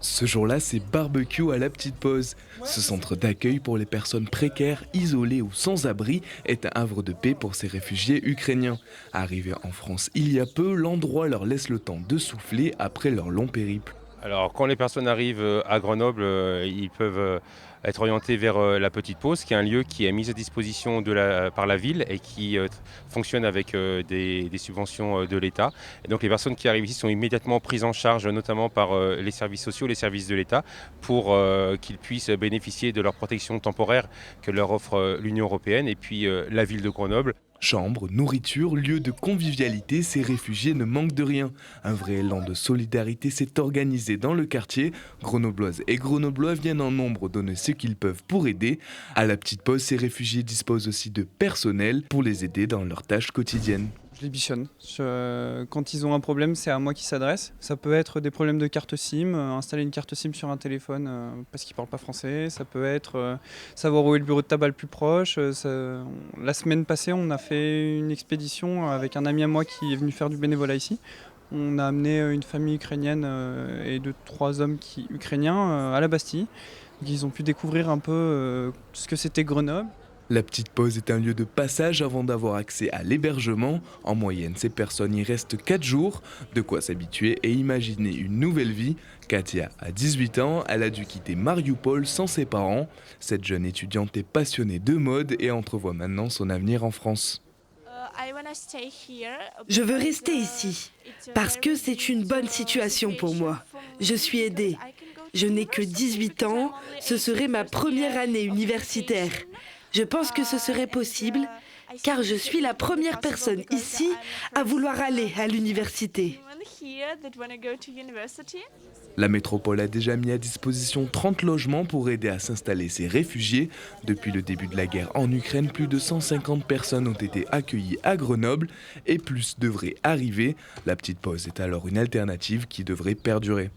Ce jour-là, c'est barbecue à la petite pause. Ce centre d'accueil pour les personnes précaires, isolées ou sans abri est un havre de paix pour ces réfugiés ukrainiens. Arrivés en France il y a peu, l'endroit leur laisse le temps de souffler après leur long périple. Alors, quand les personnes arrivent à Grenoble, ils peuvent être orientés vers la Petite Pause, qui est un lieu qui est mis à disposition par la ville et qui fonctionne avec des subventions de l'État. Et donc, les personnes qui arrivent ici sont immédiatement prises en charge, notamment par les services sociaux, les services de l'État, pour qu'ils puissent bénéficier de leur protection temporaire que leur offre l'Union européenne et puis la ville de Grenoble. Chambres, nourriture, lieu de convivialité, ces réfugiés ne manquent de rien. Un vrai élan de solidarité s'est organisé dans le quartier. Grenobloises et Grenoblois viennent en nombre donner ce qu'ils peuvent pour aider. À la petite pause, ces réfugiés disposent aussi de personnel pour les aider dans leurs tâches quotidiennes. Je les bichonne. Quand ils ont un problème, c'est à moi qu'ils s'adressent. Ça peut être des problèmes de carte SIM, installer une carte SIM sur un téléphone parce qu'ils ne parlent pas français. Ça peut être savoir où est le bureau de tabac le plus proche. La semaine passée, on a fait une expédition avec un ami à moi qui est venu faire du bénévolat ici. On a amené une famille ukrainienne et trois hommes ukrainiens à la Bastille. Donc, ils ont pu découvrir un peu ce que c'était Grenoble. La petite pause est un lieu de passage avant d'avoir accès à l'hébergement. En moyenne, ces personnes y restent 4 jours, de quoi s'habituer et imaginer une nouvelle vie. Katia a 18 ans, elle a dû quitter Mariupol sans ses parents. Cette jeune étudiante est passionnée de mode et entrevoit maintenant son avenir en France. Je veux rester ici parce que c'est une bonne situation pour moi. Je suis aidée. Je n'ai que 18 ans, ce serait ma première année universitaire. Je pense que ce serait possible car je suis la première personne ici à vouloir aller à l'université. La métropole a déjà mis à disposition 30 logements pour aider à s'installer ces réfugiés. Depuis le début de la guerre en Ukraine, plus de 150 personnes ont été accueillies à Grenoble et plus devraient arriver. La petite pause est alors une alternative qui devrait perdurer.